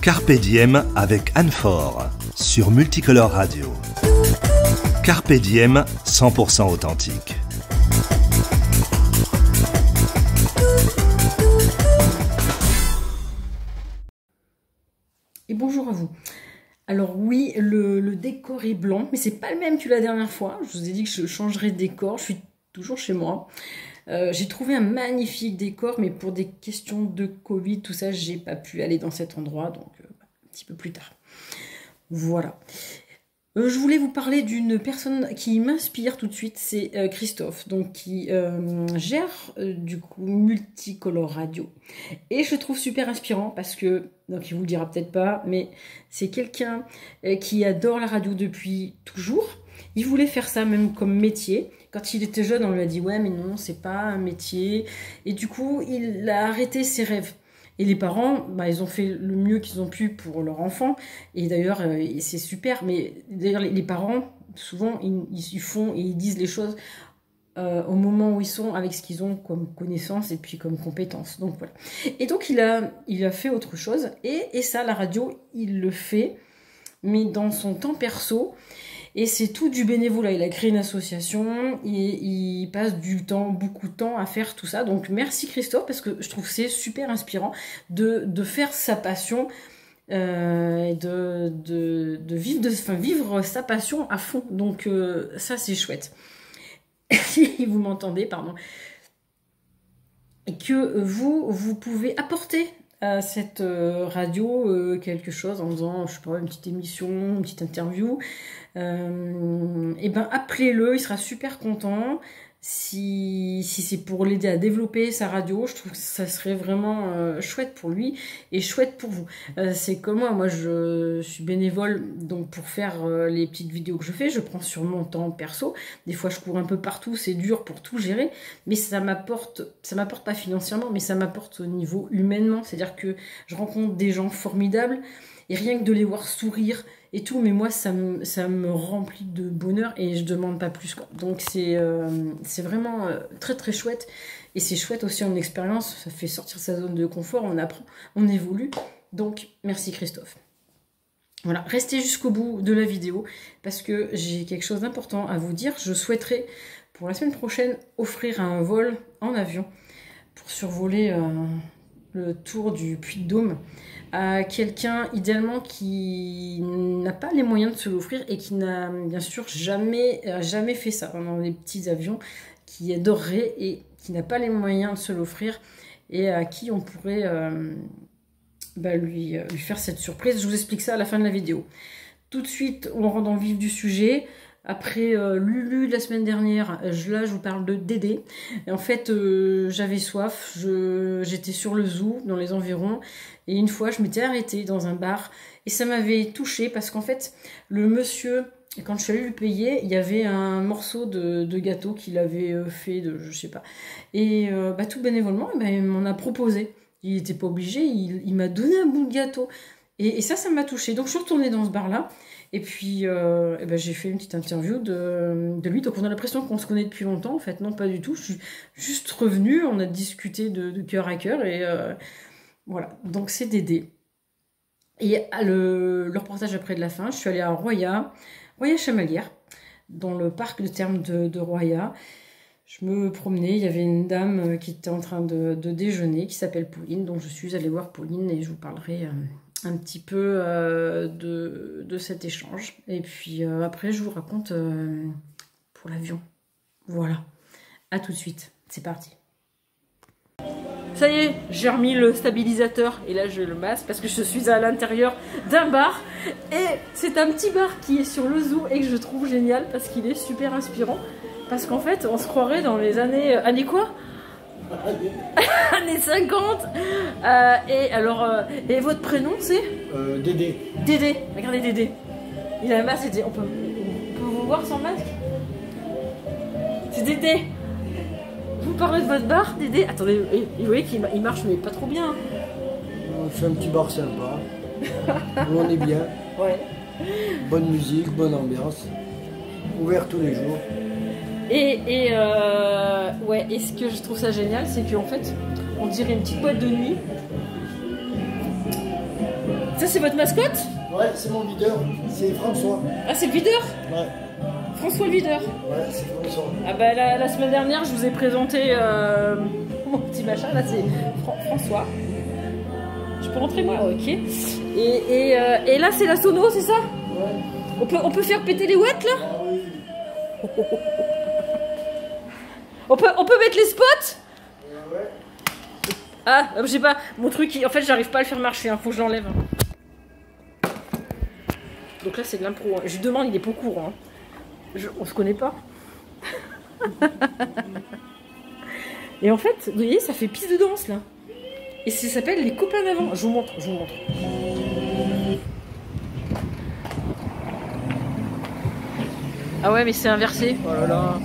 Carpe Diem avec Anne Faure sur Multicolore Radio. Carpe Diem, 100% authentique. Et bonjour à vous. Alors oui, le décor est blanc, mais c'est pas le même que la dernière fois. Je vous ai dit que je changerais de décor, je suis toujours chez moi. J'ai trouvé un magnifique décor, mais pour des questions de Covid, tout ça, j'ai pas pu aller dans cet endroit, donc un petit peu plus tard. Voilà. Je voulais vous parler d'une personne qui m'inspire tout de suite, c'est Christophe, donc qui gère du coup Multicolore Radio. Et je le trouve super inspirant parce que, donc il vous le dira peut-être pas, mais c'est quelqu'un qui adore la radio depuis toujours. Il voulait faire ça même comme métier. Quand il était jeune, on lui a dit « Ouais, mais non, c'est pas un métier. » Et du coup, il a arrêté ses rêves. Et les parents, bah, ils ont fait le mieux qu'ils ont pu pour leur enfant. Et d'ailleurs, c'est super. Mais d'ailleurs, les parents, souvent, ils font et ils disent les choses au moment où ils sont, avec ce qu'ils ont comme connaissance et puis comme compétence. Donc voilà. Et donc, il a fait autre chose. Et ça, la radio, il le fait, mais dans son temps perso. Et c'est tout du bénévolat. Il a créé une association et il passe du temps, beaucoup de temps à faire tout ça. Donc merci Christophe, parce que je trouve que c'est super inspirant de faire sa passion et de vivre sa passion à fond. Donc ça c'est chouette. Si vous m'entendez, pardon. Et que vous pouvez apporter à cette radio quelque chose en faisant, je sais pas, une petite émission, une petite interview, et ben appelez-le, il sera super content. Si c'est pour l'aider à développer sa radio, je trouve que ça serait vraiment chouette pour lui et chouette pour vous. C'est comme moi je suis bénévole, donc pour faire les petites vidéos que je fais, je prends sur mon temps perso. Des fois je cours un peu partout, c'est dur pour tout gérer, mais ça m'apporte pas financièrement, mais ça m'apporte au niveau humainement. C'est-à-dire que je rencontre des gens formidables et rien que de les voir sourire et tout, mais moi ça me remplit de bonheur et je demande pas plus quoi. Donc c'est vraiment très très chouette, et c'est chouette aussi en expérience, ça fait sortir sa zone de confort, on apprend, on évolue. Donc merci Christophe. Voilà, restez jusqu'au bout de la vidéo parce que j'ai quelque chose d'important à vous dire. Je souhaiterais pour la semaine prochaine offrir un vol en avion pour survoler le tour du Puy-de-Dôme à quelqu'un idéalement qui n'a pas les moyens de se l'offrir et qui n'a bien sûr jamais fait ça. Dans les petits avions, qui adorerait et qui n'a pas les moyens de se l'offrir et à qui on pourrait lui faire cette surprise. Je vous explique ça à la fin de la vidéo. Tout de suite, on rentre dans le vif du sujet. Après Lulu de la semaine dernière, là je vous parle de Dédé. Et en fait, j'avais soif, j'étais sur le zoo, dans les environs, et une fois je m'étais arrêtée dans un bar, et ça m'avait touchée parce qu'en fait, le monsieur, quand je suis allée lui payer, il y avait un morceau de gâteau qu'il avait fait, je sais pas. Et tout bénévolement, il m'en a proposé. Il n'était pas obligé, il m'a donné un bout de gâteau. Et ça m'a touchée. Donc je suis retournée dans ce bar-là. Et puis, j'ai fait une petite interview de lui. Donc, on a l'impression qu'on se connaît depuis longtemps. En fait, non, pas du tout. Je suis juste revenue. On a discuté de cœur à cœur. Et voilà. Donc, c'est Dédé. Et le reportage après de la fin, je suis allée à Roya-Chamalières, dans le parc de termes de Roya. Je me promenais. Il y avait une dame qui était en train de déjeuner, qui s'appelle Pauline. Donc, je suis allée voir Pauline et je vous parlerai un petit peu de cet échange. Et puis après, je vous raconte pour l'avion. Voilà. À tout de suite. C'est parti. Ça y est, j'ai remis le stabilisateur. Et là, je le masse parce que je suis à l'intérieur d'un bar. Et c'est un petit bar qui est sur le zoo et que je trouve génial parce qu'il est super inspirant. Parce qu'en fait, on se croirait dans les années... Années quoi ? Années 50. Et alors, et votre prénom c'est Dédé. Dédé, regardez Dédé. Il a un masque, on peut vous voir sans masque. C'est Dédé. Vous parlez de votre bar, Dédé? Attendez, vous voyez qu'il marche mais pas trop bien. On fait un petit bar sympa. Où on est bien. Ouais. Bonne musique, bonne ambiance. Ouvert tous les jours. Ouais, et ce que je trouve ça génial, c'est qu'en fait, on dirait une petite boîte de nuit. Ça, c'est votre mascotte? Ouais, c'est mon videur, c'est François. Ah, c'est le videur? Ouais. François le videur. Ouais, c'est François. Ah bah la semaine dernière, je vous ai présenté mon petit machin, là c'est François. Je peux rentrer moi? Ok. Et là c'est la sono, c'est ça? Ouais. On peut faire péter les watts là? Ah oui. On peut mettre les spots? Ouais. Ah, je sais pas, mon truc, en fait j'arrive pas à le faire marcher, faut que je l'enlève. Donc là c'est de l'impro, je lui demande, il est pas au courant. On se connaît pas. Et en fait, vous voyez, ça fait piste de danse là. Et ça s'appelle les copains d'avant. Je vous montre, je vous montre. Ah ouais, mais c'est inversé. Oh là là.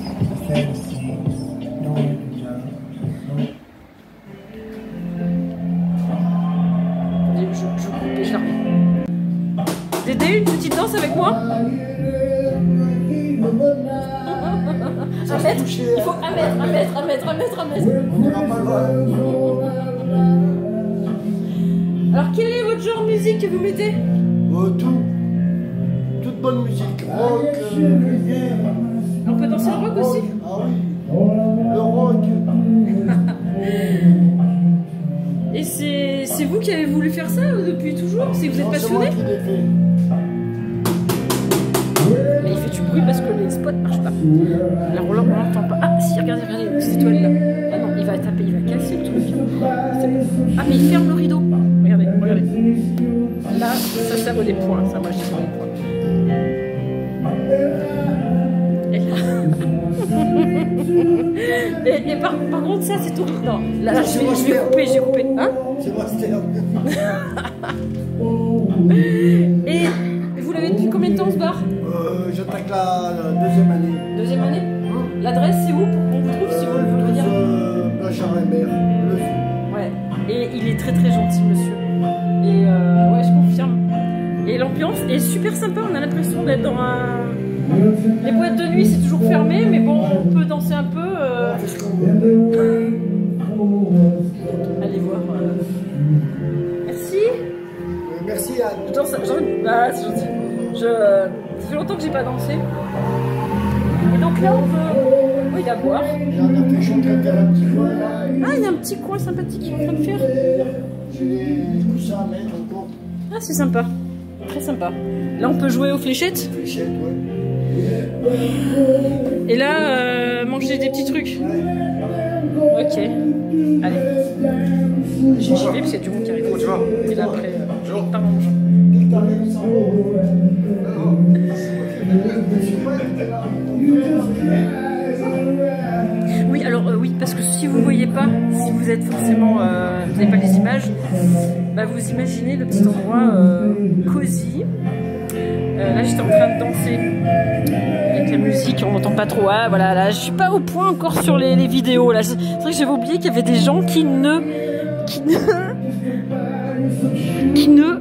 Je coupe et je la remets. Dédé, une petite danse avec moi? Il faut un mètre. On n'ira pas loin. Alors quel est votre genre de musique que vous mettez? Tout. Toute bonne musique. Rock. On peut danser le rock aussi? Ah oui. Le rock. Et c'est vous qui avez voulu faire ça depuis toujours? Si vous êtes passionné? C'est moi qui l'ai fait. Mais il fait du bruit parce que les spots marchent pas. Là on l'entend pas. Ah si, regardez cette étoile là. Ah non, il va taper, il va casser le truc. Ah mais il ferme le rideau. Regardez. Là, ça vaut des points. Ça, moi je dis des points. Et là. et par contre ça c'est tout. Non, là je vais couper, j'ai coupé. Hein? C'est moi, Stern. Et vous l'avez depuis combien de temps ce bar? J'attaque la deuxième année. Deuxième année? L'adresse c'est où pour qu'on vous trouve si vous le voulez dire? Plage Arembert, le Zoo. Ouais, et il est très très gentil monsieur. Et ouais, je confirme. Et l'ambiance est super sympa, on a l'impression d'être dans un... Les boîtes de nuit c'est toujours fermé, mais bon, on peut danser un peu. Allez voir. Merci. Merci Anne. Je danse, ah, c'est gentil. Ça fait longtemps que j'ai pas dansé. Et donc là, on peut... Oui, il y a à boire. J'ai un peu, je suis en train de faire un petit coin là. Ah, il y a un petit coin sympathique en train de faire. J'ai des coussins à mettre encore. Ah, c'est sympa. Très sympa. Là, on peut jouer aux fléchettes. Fléchettes, ouais. Et là, manger des petits trucs. Ok. Allez. J'y vais parce qu'il y a du monde qui arrive. Et là, après, pas manger. Oui, alors oui, parce que si vous voyez pas, si vous êtes forcément, vous n'avez pas les images, bah vous imaginez le petit endroit cosy. Là, j'étais en train de danser avec la musique, on n'entend pas trop. Ah, voilà, là, je suis pas au point encore sur les vidéos. Là, c'est vrai que j'avais oublié qu'il y avait des gens qui ne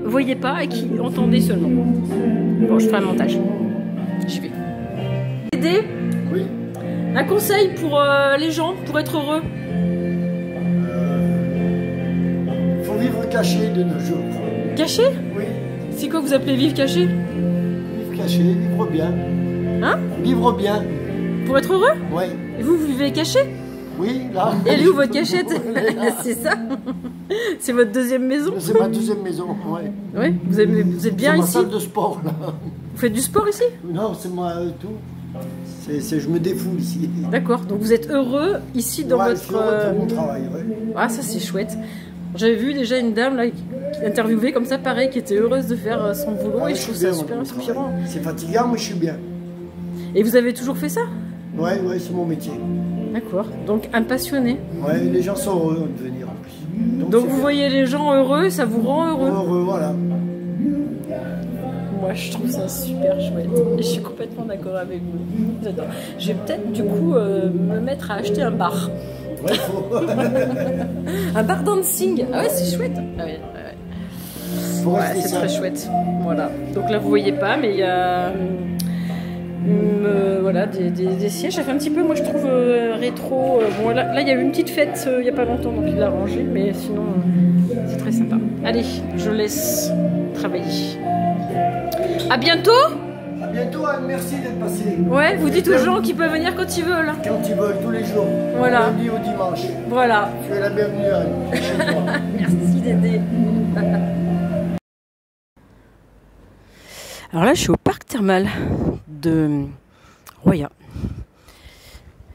voyaient pas et qui entendaient seulement. Bon, je ferai un montage. J'y vais. Aider. Oui. Un conseil pour les gens, pour être heureux. Faut vivre caché de nos jours. Caché? Oui. C'est quoi vous appelez vivre caché? Vivre caché, vivre bien. Hein? Vivre bien. Pour être heureux? Oui. Et vous vivez caché? Oui, là. Et elle est où votre cachette? C'est ça? C'est votre deuxième maison? C'est ma deuxième maison, oui. Oui, vous êtes bien ici? C'est ma salle de sport, là. Vous faites du sport ici? Non, c'est moi tout. Je me défoule ici. D'accord, donc vous êtes heureux ici dans votre... Je suis heureux pour mon travail, oui. Ah, ça c'est chouette. J'avais vu déjà une dame là, qui interviewait comme ça, pareil, qui était heureuse de faire son boulot et je trouve ça super inspirant. C'est fatigant, mais je suis bien. Et vous avez toujours fait ça? Ouais, c'est mon métier. D'accord, donc un passionné. Ouais, les gens sont heureux de venir en plus. Donc vous voyez les gens heureux, ça vous rend heureux? Heureux, voilà. Moi je trouve ça super chouette et je suis complètement d'accord avec vous. J'adore. Je vais peut-être du coup me mettre à acheter un bar. Ouais, faut. Un bar dancing. Ah ouais, c'est chouette. Ah ouais, ouais. C'est très chouette. Voilà. Donc là vous voyez pas, mais il y a voilà, des sièges. Ça fait un petit peu, moi je trouve rétro. Bon là il y a eu une petite fête il y a pas longtemps, donc il l'a rangé, mais sinon c'est très sympa. Allez, je laisse travailler. À bientôt. À bientôt, Anne, merci d'être passé. Ouais, vous dites aux gens qu'ils peuvent venir quand ils veulent. Quand ils veulent, tous les jours. Voilà. Du lundi au dimanche. Voilà. Tu es la bienvenue, Anne, chez toi. Merci d'aider. Alors là, je suis au parc thermal de Roya.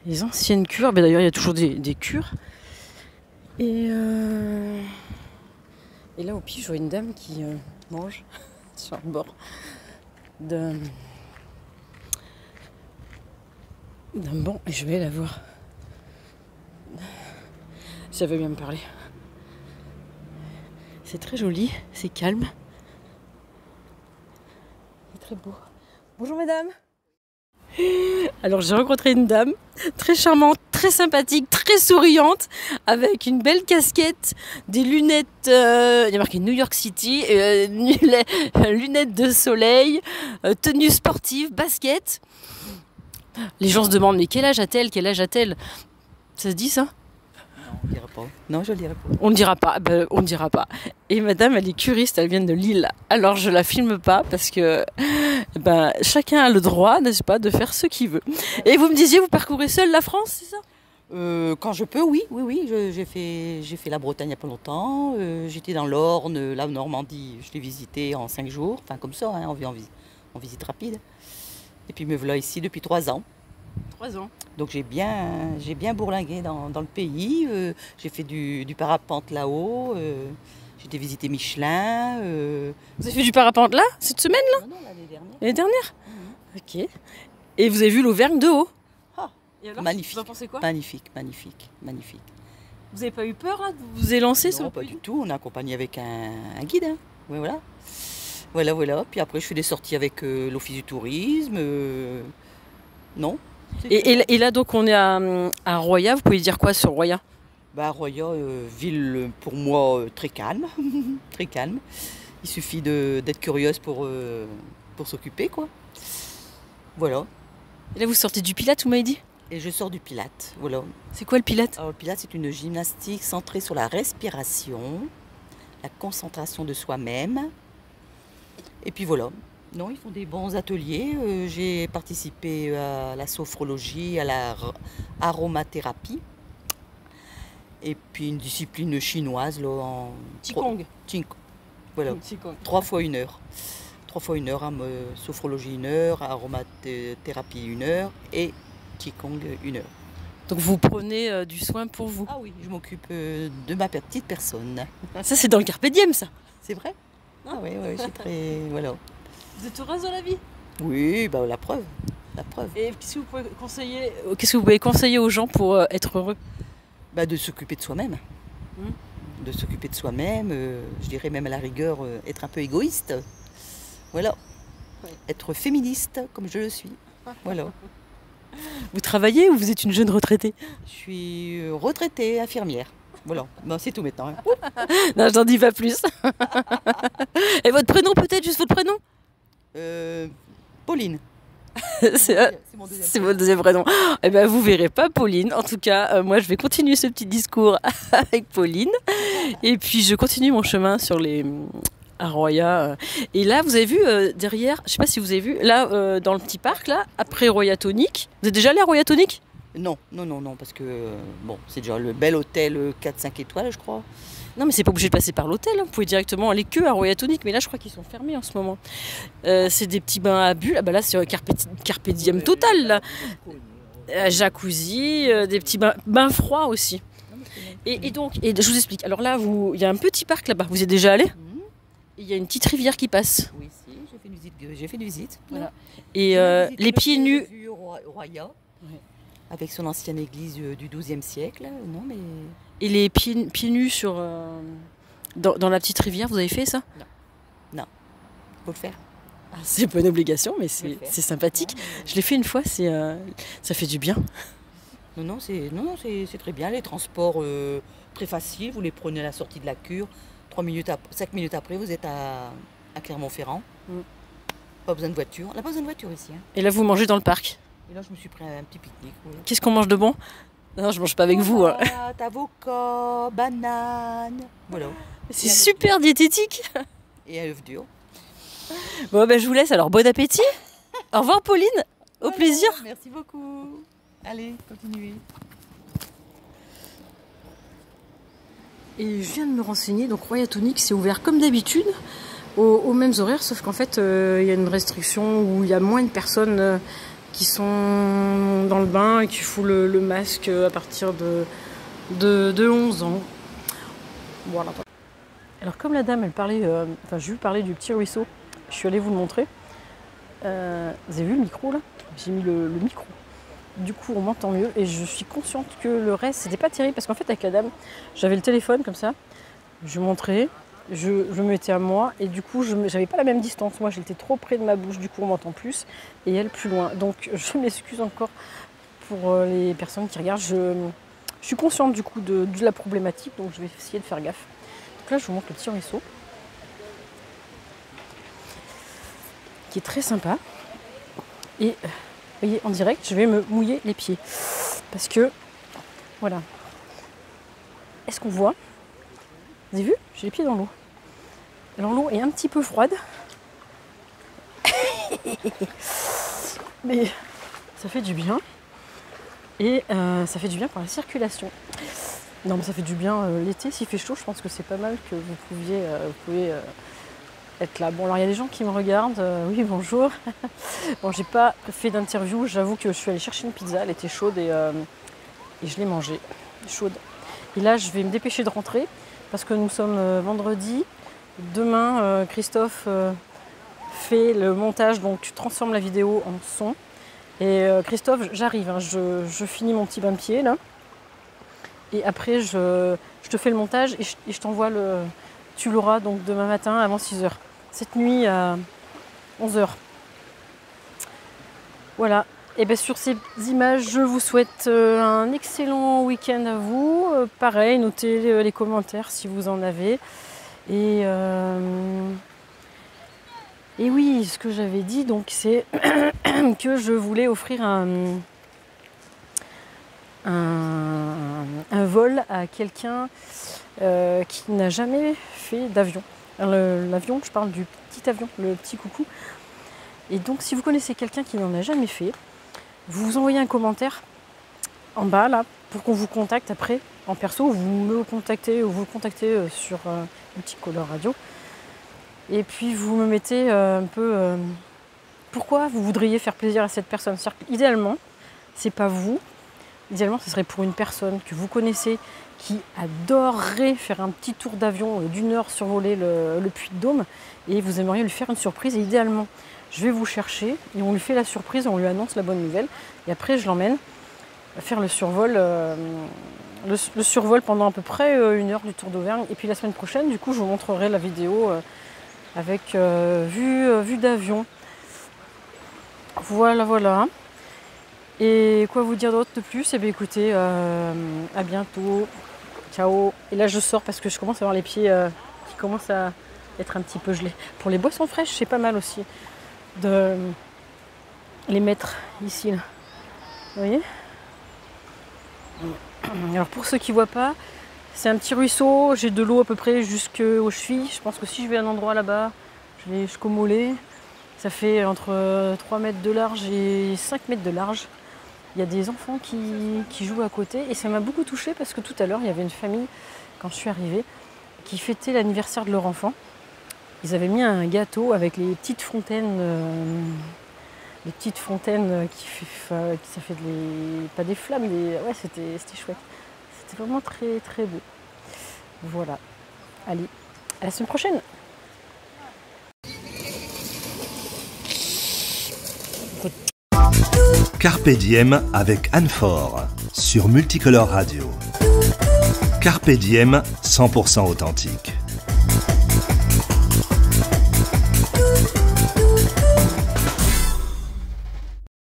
Les anciennes cures, ben d'ailleurs il y a toujours des cures. Et là au pied, je vois une dame qui mange sur le bord d'un banc. Et je vais la voir. Si elle veut bien me parler. C'est très joli, c'est calme. C'est très beau. Bonjour mesdames. Alors j'ai rencontré une dame très charmante, très sympathique, très souriante, avec une belle casquette, des lunettes, il y a marqué New York City, lunettes de soleil, tenue sportive, basket. Les gens se demandent mais quel âge a-t-elle, quel âge a-t-elle? Ça se dit ça? On ne dira pas. Non, je ne le dirai pas. On ne dira pas, ben, on ne dira pas. Et madame, elle est curiste, elle vient de Lille. Alors je la filme pas parce que ben, chacun a le droit, n'est-ce pas, de faire ce qu'il veut. Et vous me disiez, vous parcourez seule la France, c'est ça? Quand je peux, oui. J'ai fait la Bretagne il n'y a pas longtemps. J'étais dans l'Orne, la Normandie. Je l'ai visité en 5 jours. Enfin, comme ça, hein, en visite rapide. Et puis me voilà ici depuis 3 ans. 3 ans. Donc j'ai bien bourlingué dans le pays. J'ai fait du parapente là-haut. J'ai été visiter Michelin. Vous avez fait du parapente là, cette semaine-là? Non, l'année dernière. L'année dernière? Ok. Et vous avez vu l'Auvergne de haut? Ah, Et alors, magnifique. vous en pensez quoi? Magnifique. Vous n'avez pas eu peur là, de vous élancer sur Non, le pas pays? du tout. On est accompagné avec un guide. Hein. Ouais, voilà. Puis après, je fais des sorties avec l'Office du tourisme. Non. Et là, donc, on est à Roya. Vous pouvez dire quoi sur Roya? Roya, ville pour moi très calme. Très calme. Il suffit d'être curieuse pour s'occuper, quoi. Voilà. Et là, vous sortez du Pilate, vous m'avez dit? Et je sors du Pilate. Voilà. C'est quoi le Pilate? Alors, le Pilate, c'est une gymnastique centrée sur la respiration, la concentration de soi-même. Et puis voilà. Non, ils font des bons ateliers. J'ai participé à la sophrologie, à la aromathérapie. Et puis une discipline chinoise là, en Qigong. Voilà. Qigong. 3 fois 1 heure. 3 fois 1 heure, sophrologie 1 heure, aromathérapie 1 heure et Qigong 1 heure. Donc vous prenez du soin pour vous. Ah oui, je m'occupe de ma petite personne. Ça, c'est dans le Carpe Diem, ça. C'est vrai? Ah oui, je suis très... Voilà. Vous êtes heureuse dans la vie? Oui, la preuve. Et qu'est-ce que vous pouvez conseiller aux gens pour être heureux? De s'occuper de soi-même. De s'occuper de soi-même, je dirais même à la rigueur, être un peu égoïste. Voilà. Ouais. Être féministe, comme je le suis. Voilà. Vous travaillez ou vous êtes une jeune retraitée? Je suis retraitée, infirmière. Voilà. C'est tout maintenant. Hein. Non, je n'en dis pas plus. Et votre prénom peut-être, juste votre prénom? Pauline. C'est mon deuxième prénom. Eh ben, vous verrez pas Pauline. En tout cas, moi, je vais continuer ce petit discours avec Pauline. Et puis, je continue mon chemin à Roya. Et là, vous avez vu derrière, je sais pas si vous avez vu, là, dans le petit parc, là, après Roya Tonic. Vous êtes déjà allé à Roya Tonic? Non, parce que c'est déjà le bel hôtel 4-5 étoiles, je crois. Non, mais c'est pas obligé de passer par l'hôtel. Vous pouvez directement aller que à Roya Tonic. Mais là, je crois qu'ils sont fermés en ce moment. C'est des petits bains à bulles. Ah bah là, c'est Carpe Diem total. Là. Jacuzzi, des petits bains froids aussi. Et donc, je vous explique. Alors là, il y a un petit parc là-bas. Vous y êtes déjà allé? Il y a une petite rivière qui passe. Oui, si, j'ai fait une visite. Voilà. Et les pieds nus. Roya, avec son ancienne église du XIIe siècle. Non, mais... Et les pieds nus dans la petite rivière, vous avez fait ça? Non. Faut le faire. C'est pas une obligation, mais c'est sympathique. Je l'ai fait une fois, ça fait du bien. Non, c'est très bien. Les transports très faciles, vous les prenez à la sortie de la cure. 5 minutes après, vous êtes à Clermont-Ferrand. Pas besoin de voiture. On n'a pas besoin de voiture ici. Hein. Et là, vous mangez dans le parc? Et là, je me suis pris un petit pique-nique. Oui. Qu'est-ce qu'on mange de bon? Non, je mange pas avec vous. Hein. Avocat, banane. Voilà. C'est super diététique. Et à œuf dur. Bon, ben, je vous laisse alors. Bon appétit. Au revoir, Pauline. Au plaisir. Merci beaucoup. Allez, continuez. Et je viens de me renseigner, donc Royal Tonic c'est ouvert comme d'habitude, aux mêmes horaires, sauf qu'en fait il y a une restriction où il y a moins de personnes qui sont dans le bain et qui font le masque à partir de 11 ans. Voilà. Alors comme la dame, elle parlait, je lui parlais du petit ruisseau, je suis allée vous le montrer. Vous avez vu le micro là? J'ai mis le micro. Du coup, on m'entend mieux et je suis consciente que le reste, c'était pas terrible parce qu'en fait, avec la dame, j'avais le téléphone comme ça, je montrais, je me mettais à moi et du coup, j'avais pas la même distance. Moi, j'étais trop près de ma bouche, du coup, on m'entend plus et elle plus loin. Donc, je m'excuse encore pour les personnes qui regardent. Je suis consciente du coup de la problématique, donc je vais essayer de faire gaffe. Donc là, je vous montre le petit ruisseau qui est très sympa et. Vous voyez, en direct, je vais me mouiller les pieds. Parce que, voilà. Est-ce qu'on voit? Vous avez vu? J'ai les pieds dans l'eau. Alors l'eau est un petit peu froide. Mais ça fait du bien. Et ça fait du bien pour la circulation. Non, mais ça fait du bien l'été. S'il fait chaud, je pense que c'est pas mal que vous pouvez être là. Bon, alors il y a des gens qui me regardent. Oui, bonjour. Bon, j'ai pas fait d'interview. J'avoue que je suis allée chercher une pizza. Elle était chaude et je l'ai mangée. Chaude. Et là, je vais me dépêcher de rentrer parce que nous sommes vendredi. Demain, Christophe fait le montage. Donc, tu transformes la vidéo en son. Et Christophe, j'arrive. Hein, je finis mon petit bain de pied là. Et après, je te fais le montage et je t'envoie le... Tu l'auras donc demain matin avant 6h. Cette nuit à 11h. Voilà. Et bien sur ces images, je vous souhaite un excellent week-end à vous. Pareil, notez les commentaires si vous en avez. Et oui, ce que j'avais dit, donc, c'est que je voulais offrir un vol à quelqu'un qui n'a jamais fait d'avion. L'avion, je parle du petit avion, le petit coucou. Et donc, si vous connaissez quelqu'un qui n'en a jamais fait, vous envoyez un commentaire en bas, là, pour qu'on vous contacte après, en perso, ou vous me contactez, ou vous le contactez sur Multicolor Radio. Et puis, vous me mettez un peu pourquoi vous voudriez faire plaisir à cette personne. C'est-à-dire qu'idéalement, c'est pas vous. Idéalement, ce serait pour une personne que vous connaissez qui adorerait faire un petit tour d'avion d'1 heure survoler le Puy de Dôme et vous aimeriez lui faire une surprise. Et idéalement, je vais vous chercher et on lui fait la surprise, on lui annonce la bonne nouvelle et après je l'emmène faire le survol pendant à peu près 1 heure du Tour d'Auvergne. Et puis la semaine prochaine, du coup, je vous montrerai la vidéo avec vue d'avion. Voilà. Et quoi vous dire d'autre de plus? Eh bien écoutez, à bientôt. Ciao. Et là je sors parce que je commence à avoir les pieds qui commencent à être un petit peu gelés. Pour les boissons fraîches, c'est pas mal aussi de les mettre ici. Là. Vous voyez? Alors pour ceux qui ne voient pas, c'est un petit ruisseau. J'ai de l'eau à peu près jusqu'aux chevilles. Je pense que si je vais à un endroit là-bas, je vais jusqu'au mollet. Ça fait entre 3 mètres de large et 5 mètres de large. Il y a des enfants qui jouent à côté et ça m'a beaucoup touchée parce que tout à l'heure, il y avait une famille, quand je suis arrivée, qui fêtait l'anniversaire de leur enfant. Ils avaient mis un gâteau avec les petites fontaines, ça fait pas des flammes, mais ouais, c'était chouette. C'était vraiment très très beau. Voilà. Allez, à la semaine prochaine. Carpe Diem avec Anne Faure sur Multicolor Radio. Carpe Diem 100% authentique.